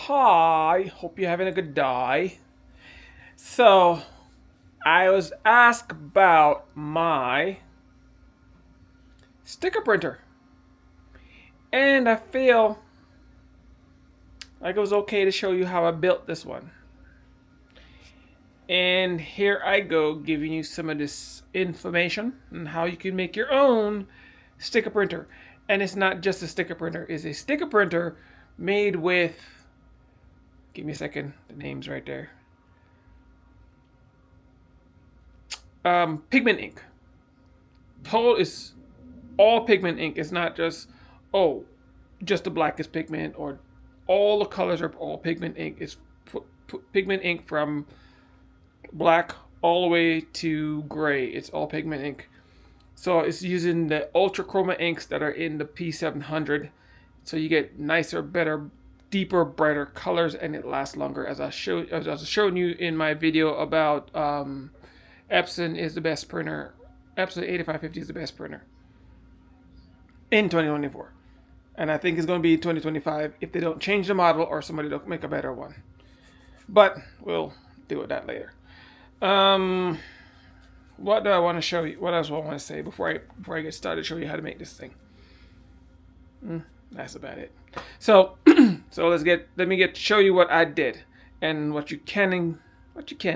Hi, hope you're having a good day. So, I was asked about my sticker printer, and I feel like it was okay to show you how I built this one. And here I go, giving you some of this information on how you can make your own sticker printer. And it's not just a sticker printer, it's a sticker printer made with, give me a second, the name's right there. Pigment ink. Total is all pigment ink. It's not just, oh, just the blackest pigment, or all the colors are all pigment ink. It's pigment ink from black all the way to gray. It's all pigment ink. So it's using the ultra chroma inks that are in the P700. So you get nicer, better, deeper, brighter colors, and it lasts longer. As I was showing you in my video about Epson is the best printer. Epson 8550 is the best printer in 2024. And I think it's going to be 2025 if they don't change the model or somebody don't make a better one. But we'll deal with that later. What do I want to show you? What else do I want to say before I get started? Show you how to make this thing. That's about it. So let me show you what I did and what you can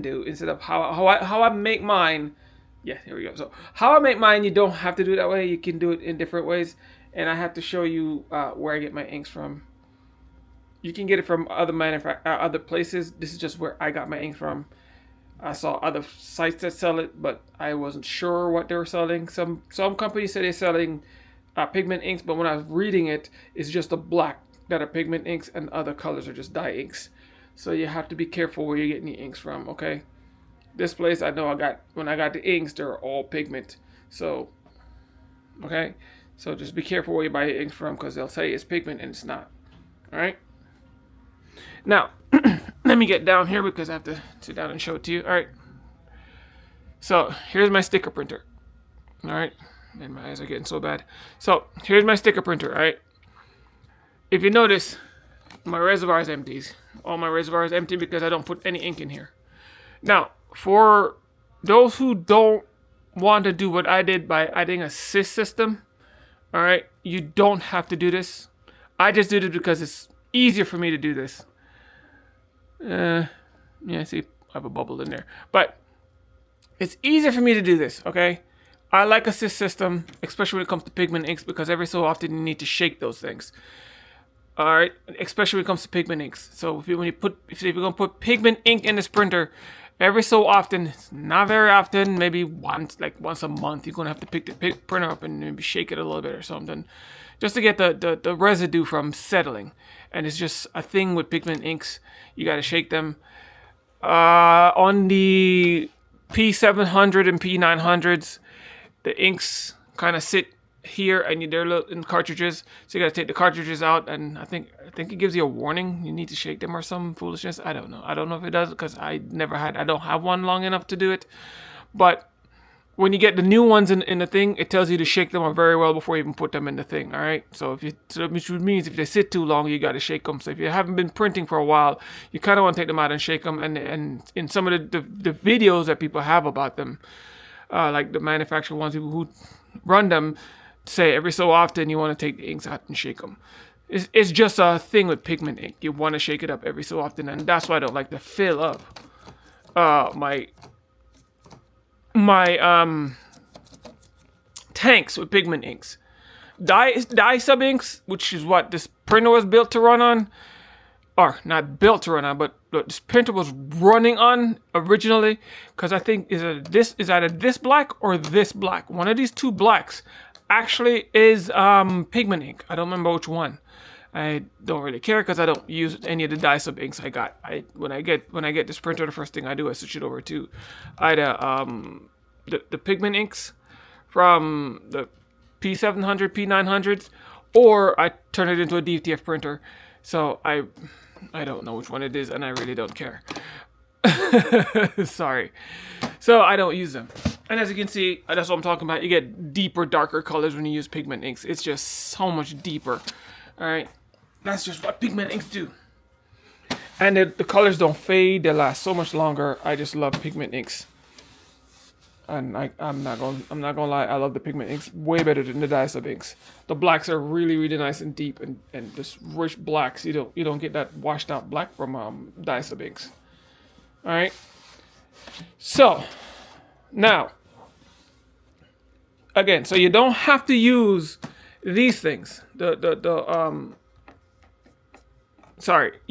do instead of how I make mine. Yeah, here we go. So how I make mine, you don't have to do it that way. You can do it in different ways. And I have to show you where I get my inks from. You can get it from other places. This is just where I got my ink from. I saw other sites that sell it, but I wasn't sure what they were selling. Some companies say they're selling pigment inks, but when I was reading it, it's just the black that are pigment inks, and other colors are just dye inks. So you have to be careful where you're getting your inks from, okay? This place I know when I got the inks, they're all pigment. So, okay? So just be careful where you buy your inks from, because they'll say it's pigment and it's not. All right? Now, let me get down here because I have to sit down and show it to you. All right. So here's my sticker printer. All right. And my eyes are getting so bad. So here's my sticker printer. All right. If you notice, my reservoir is empty. All my reservoir is empty because I don't put any ink in here. Now, for those who don't want to do what I did by adding a sys system, all right, you don't have to do this. I just did it because it's easier for me to do this. Yeah, see, I have a bubble in there. But it's easier for me to do this, okay? I like a sys system, especially when it comes to pigment inks, because every so often you need to shake those things. All right, especially when it comes to pigment inks. So if you're gonna put pigment ink in this printer, every so often, not very often, maybe once a month, you're gonna have to pick the printer up and maybe shake it a little bit or something, just to get the residue from settling. And it's just a thing with pigment inks. You gotta shake them. On the P700 and P900s, the inks kind of sit here, and they're in cartridges, so you gotta take the cartridges out, and I think it gives you a warning. You need to shake them or some foolishness. I don't know if it does, because I don't have one long enough to do it. But when you get the new ones in the thing, it tells you to shake them very well before you even put them in the thing. All right. So which means if they sit too long, you got to shake them. So if you haven't been printing for a while, you kind of want to take them out and shake them. And in some of the videos that people have about them, like the manufacturer ones, people who run them, say every so often you want to take the inks out and shake them. It's just a thing with pigment ink. You want to shake it up every so often, and that's why I don't like to fill up my tanks with pigment inks. Dye sub inks, which is what this printer was built to run on, or not built to run on, but this printer was running on originally, because I think is either this black or this black. One of these two blacks actually is pigment ink. I don't remember which one. I don't really care because I don't use any of the dye sub inks I got. When I get this printer, the first thing I do is switch it over to either the pigment inks from the P700, P900s, or I turn it into a DTF printer. So I don't know which one it is, and I really don't care. Sorry. So I don't use them. And as you can see, that's what I'm talking about. You get deeper, darker colors when you use pigment inks. It's just so much deeper. All right. That's just what pigment inks do. And the colors don't fade. They last so much longer. I just love pigment inks. And I'm not gonna lie, I love the pigment inks way better than the dye sub inks. The blacks are really, really nice and deep and just rich blacks. You don't get that washed out black from dye sub inks. All right. So now, again, so you don't have to use these things. You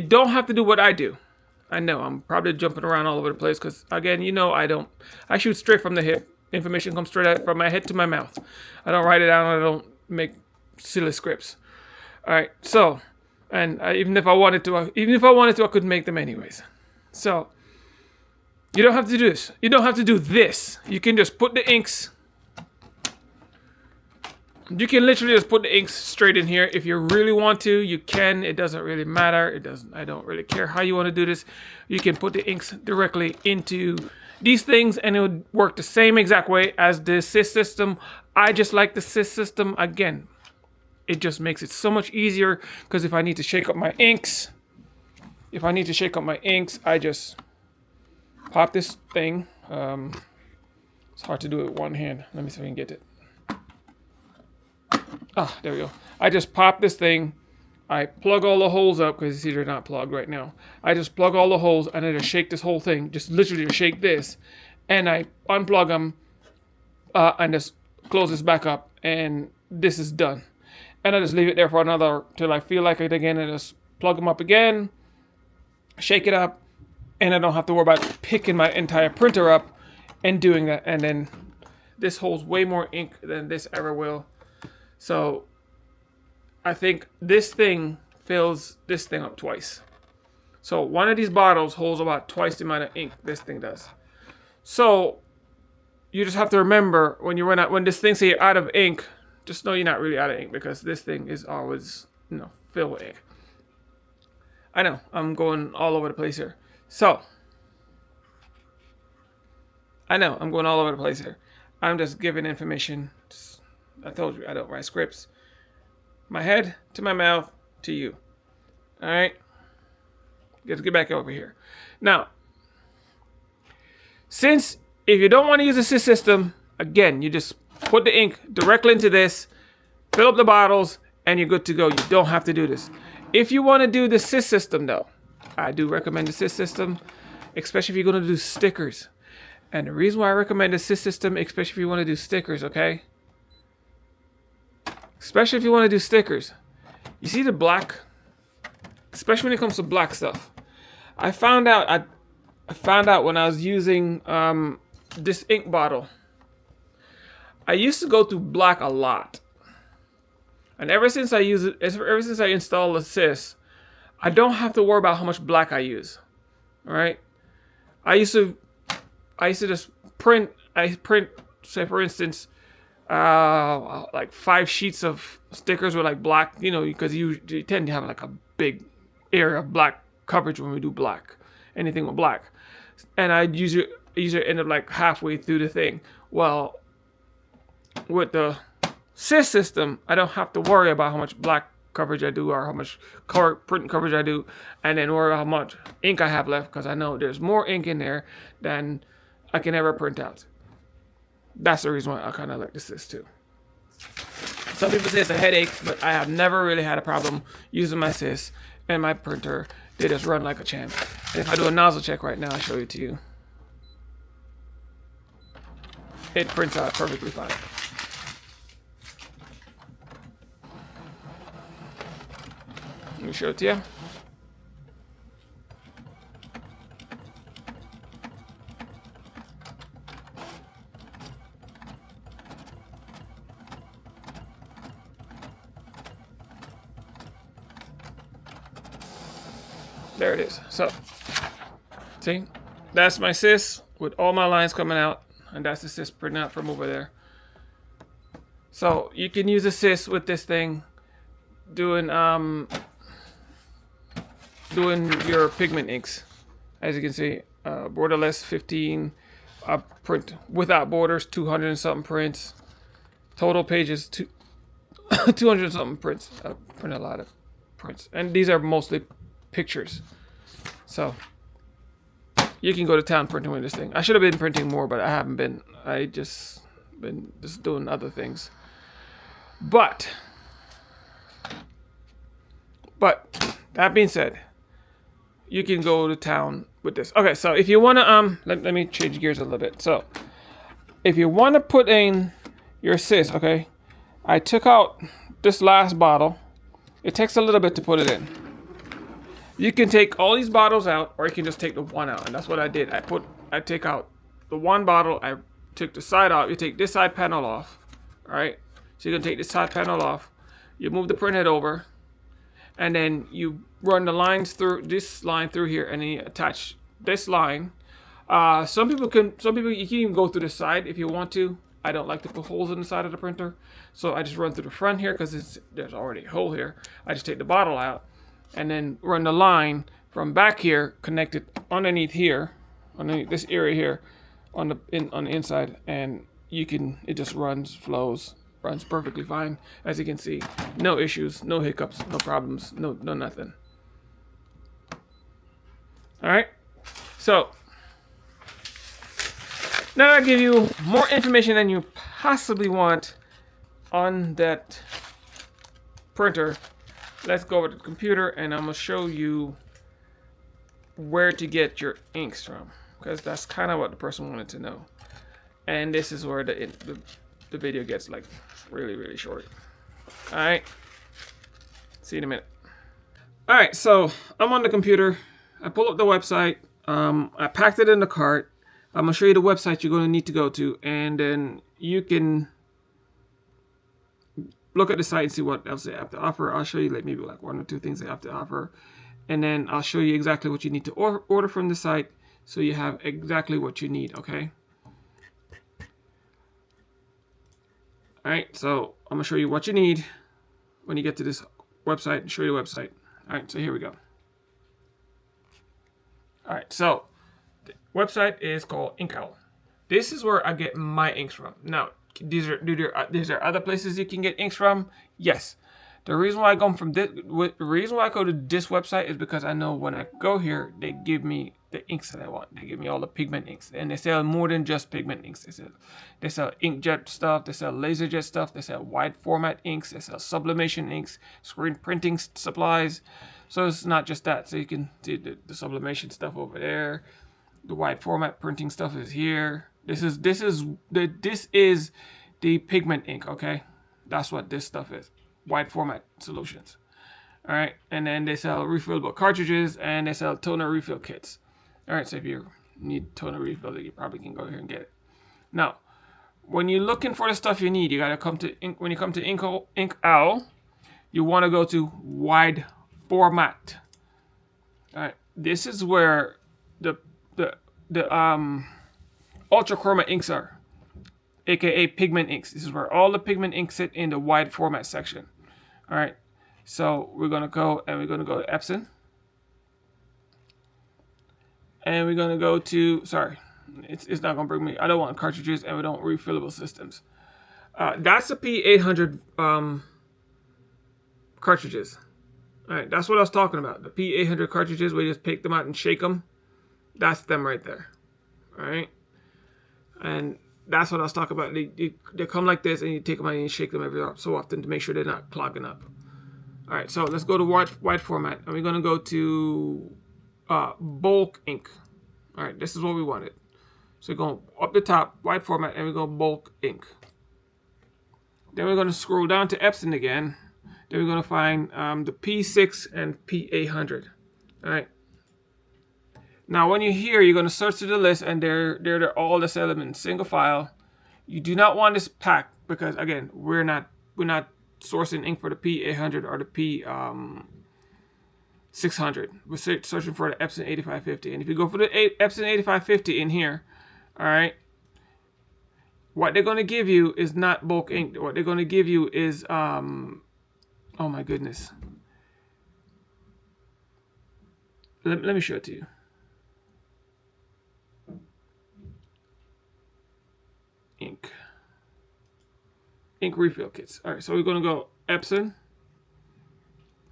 don't have to do what I do. I know I'm probably jumping around all over the place because, again, I shoot straight from the hip. Information comes straight out from my head to my mouth. I don't write it down. I don't make silly scripts. All right. So, and even if I wanted to, I could make them anyways. So, you don't have to do this. You don't have to do this. You can just put the inks. You can literally just put the inks straight in here. If you really want to, you can. It doesn't really matter. I don't really care how you want to do this. You can put the inks directly into these things and it would work the same exact way as the Sys system. I just like the Sys system. Again, it just makes it so much easier because if I need to shake up my inks, I just pop this thing. It's hard to do it with one hand. Let me see if I can get it. There we go. I just pop this thing. I plug all the holes up because you see they're not plugged right now. I just plug all the holes and I just shake this whole thing. Just literally shake this. And I unplug them and just close this back up. And this is done. And I just leave it there for till I feel like it again. And just plug them up again. Shake it up. And I don't have to worry about picking my entire printer up and doing that. And then this holds way more ink than this ever will. So I think this thing fills this thing up twice. So one of these bottles holds about twice the amount of ink this thing does. So you just have to remember when this thing say you're out of ink, just know you're not really out of ink because this thing is always, filled with ink. I know I'm going all over the place here. So I know I'm going all over the place here. I'm just giving information. I told you I don't write scripts. My head to my mouth to you. All right. Let's get back over here. Now, since if you don't want to use a Sys system, again, you just put the ink directly into this, fill up the bottles, and you're good to go. You don't have to do this. If you want to do the Sys system, though, I do recommend the Sys system, especially if you're going to do stickers. And the reason why I recommend the Sys system, especially if you want to do stickers, okay? Especially if you want to do stickers. You see the black? Especially when it comes to black stuff. I found out when I was using this ink bottle. I used to go through black a lot. And ever since I installed the Sys, I don't have to worry about how much black I use. Alright? I used to just print, say for instance, like 5 sheets of stickers with like black, because you tend to have like a big area of black coverage when we do black, anything with black. And I usually end up like halfway through the thing. Well, with the Sys system, I don't have to worry about how much black coverage I do or how much print coverage I do, and then worry about how much ink I have left because I know there's more ink in there than I can ever print out. That's the reason why I kind of like the Sys too. Some people say it's a headache, but I have never really had a problem using my Sys and my printer. They just run like a champ. And if I do a nozzle check right now, I'll show it to you. It prints out perfectly fine. Let me show it to you. There it is. So, see, that's my Sys with all my lines coming out, and that's the Sys printing out from over there. So you can use a Sys with this thing, doing your pigment inks. As you can see, borderless 15, print without borders 200 and something prints. Total pages 200 and something prints. I print a lot of prints, and these are mostly pictures. So you can go to town printing with this thing. I should have been printing more, but I haven't been. I just been doing other things. But that being said, you can go to town with this. Okay, so if you want to let me change gears a little bit. So if you want to put in your assist, okay, I took out this last bottle. It takes a little bit to put it in. You can take all these bottles out, or you can just take the one out, and that's what I did. I take out the one bottle. I took the side out. You take this side panel off. All right, so you're gonna take this side panel off. You move the printhead over, and then you run the lines through this line through here, and then you attach this line. Some people you can even go through the side if you want to. I don't like to put holes in the side of the printer, so I just run through the front here because there's already a hole here. I just take the bottle out and then run the line from back here, connected underneath here, underneath this area here, on the inside, and it just flows perfectly fine. As you can see, no issues, no hiccups, no problems, no nothing. All right, so now I'll give you more information than you possibly want on that printer. Let's go over to the computer, and I'm gonna show you where to get your inks from, because that's kind of what the person wanted to know. And this is where the video gets like really short. All right, see you in a minute. All right, so I'm on the computer. I pull up the website. I packed it in the cart. I'm gonna show you the website you're gonna need to go to, and then you can look at the site and see what else they have to offer. I'll show you maybe one or two things they have to offer, and then I'll show you exactly what you need to order from the site, so you have exactly what you need. Okay. All right, so I'm gonna show you what you need when you get to this website and show you the website. All right, so here we go. All right, so the website is called Inkowl. This is where I get my inks from. Now, these are other places you can get inks from. Yes. The reason why I go to this website is because I know when I go here, they give me the inks that I want. They give me all the pigment inks, and they sell more than just pigment inks. They sell inkjet stuff. They sell laserjet stuff. They sell wide format inks. They sell sublimation inks, screen printing supplies. So it's not just that. So you can see the sublimation stuff over there. The wide format printing stuff is here. This is the pigment ink. Okay, that's what this stuff is. Wide format solutions. All right, and then they sell refillable cartridges, and they sell toner refill kits. All right, so if you need toner refill, you probably can go here and get it. Now, when you're looking for the stuff you need, you gotta come to Inkowl. You want to go to wide format. All right, this is where the ultra chroma inks are, aka pigment inks. This is where all the pigment inks sit in the wide format section. All right, so we're gonna go to Epson, and we're gonna go to it's not gonna bring me. I don't want cartridges, and we don't refillable systems. That's the P800 cartridges. All right, that's what I was talking about. The P800 cartridges, we just pick them out and shake them. That's them right there. All right, and that's what I was talking about. They come like this, and you take them out and you shake them every so often to make sure they're not clogging up. All right, so let's go to wide format, and we're gonna go to bulk ink. All right, this is what we wanted. So we're going up the top, wide format, and we're going bulk ink. Then we're gonna scroll down to Epson again. Then we're gonna find the P6 and P800. All right. Now, when you're here, you're gonna search through the list, and they're all the elements, single file. You do not want this pack because, again, we're not sourcing ink for the P800 or the P600. We're searching for the Epson 8550, and if you go for the Epson 8550 in here, all right, what they're gonna give you is not bulk ink. What they're gonna give you is oh my goodness. Let me show it to you. Ink refill kits. All right, so we're gonna go Epson.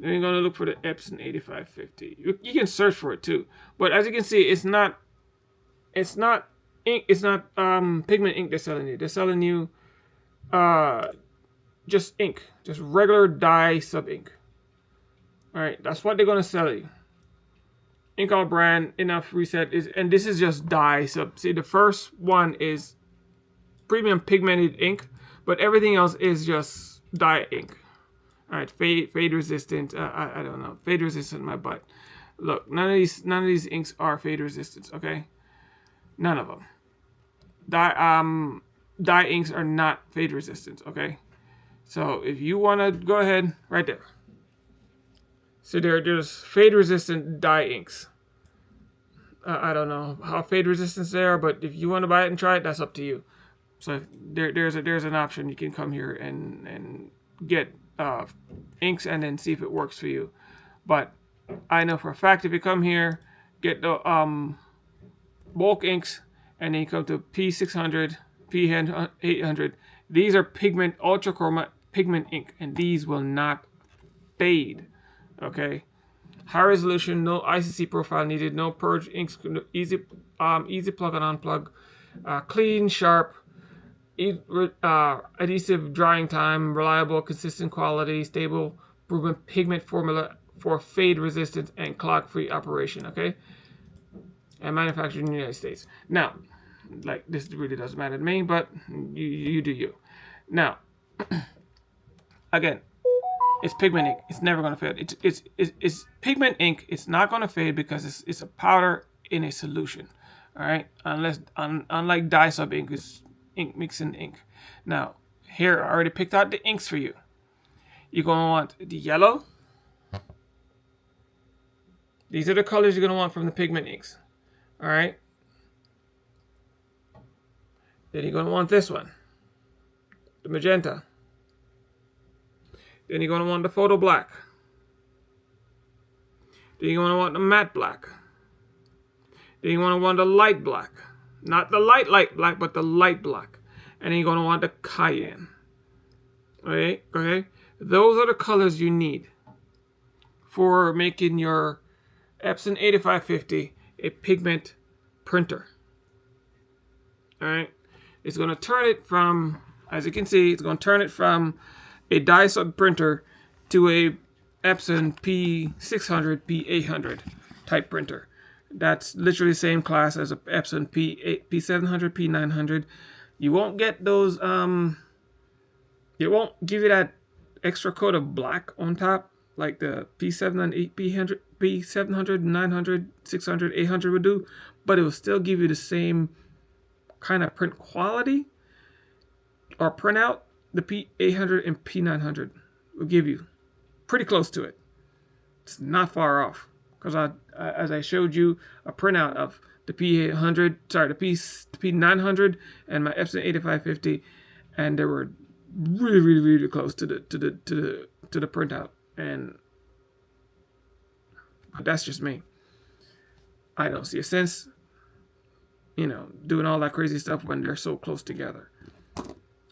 Then you're gonna look for the Epson 8550. You can search for it too, but as you can see, it's not ink. It's not pigment ink they're selling you. They're selling you just ink, just regular dye sub ink. All right, that's what they're gonna sell you. Ink all brand, enough reset is, and this is just dye sub. See, the first one is premium pigmented ink, but everything else is just dye ink. All right, fade resistant. I don't know, fade resistant. My butt. Look, none of these inks are fade resistant. Okay, none of them. Dye inks are not fade resistant. Okay, so if you wanna go ahead, right there. So there's fade resistant dye inks. I don't know how fade resistant they are, but if you want to buy it and try it, that's up to you. So there's an option. You can come here and get inks and then see if it works for you. But I know for a fact if you come here, get the bulk inks, and then you come to P600, P800. These are pigment ultra chroma pigment ink, and these will not fade. Okay, high resolution, no ICC profile needed, no purge inks, easy plug and unplug, clean, sharp, adhesive drying time, reliable, consistent quality, stable, proven pigment formula for fade resistance and clog free operation. Okay, and manufactured in the United States. Now, like, this really doesn't matter to me, but you do you. Now, again, it's pigment ink. It's never gonna fade. It's pigment ink. It's not gonna fade because it's a powder in a solution. All right, unlike dye sub ink, is ink mixing ink. Now, here I already picked out the inks for you. You're gonna want the yellow. These are the colors you're gonna want from the pigment inks. All right. Then you're gonna want this one, the magenta. Then you're going to want the photo black. Then you're going to want the matte black. Then you're going to want the light black. Not the light black, but the light black. And then you're going to want the cayenne. Okay? Those are the colors you need for making your Epson 8550 a pigment printer. Alright? It's going to turn it from, as you can see, it's going to turn it from a dye sub printer to a Epson P600, P800 type printer. That's literally the same class as a Epson P700, P900. You won't get those, it won't give you that extra coat of black on top like the P700, P700, 900, 600, 800 would do, but it will still give you the same kind of print quality or printout the P800 and P900 will give you. Pretty close to it. It's not far off, because as I showed you a printout of the P800, sorry, the P900 and my Epson 8550, and they were really close to the printout. And that's just me. I don't see a sense, doing all that crazy stuff when they're so close together.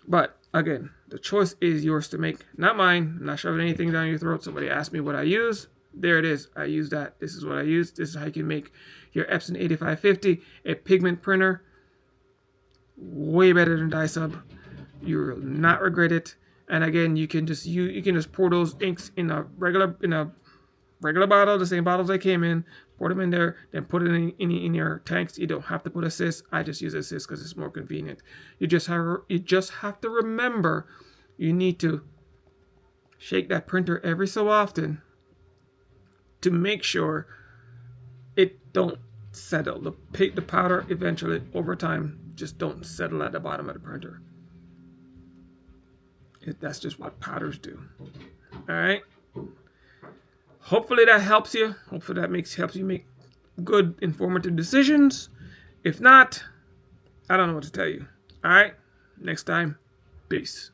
But again, the choice is yours to make, not mine. I'm not shoving anything down your throat. Somebody asked me what I use. There it is. I use that. This is what I use. This is how you can make your Epson 8550 a pigment printer. Way better than dye sub. You will not regret it. And again, you can just pour those inks in a regular bottle, the same bottles they came in. Pour them in there, then put it in your tanks. You don't have to put assist. I just use assist because it's more convenient. You just have to remember, you need to shake that printer every so often to make sure it don't settle. The powder eventually over time just don't settle at the bottom of the printer. That's just what powders do. All right. Hopefully that helps you. Hopefully that helps you make good, informative decisions. If not, I don't know what to tell you. All right. Next time. Peace.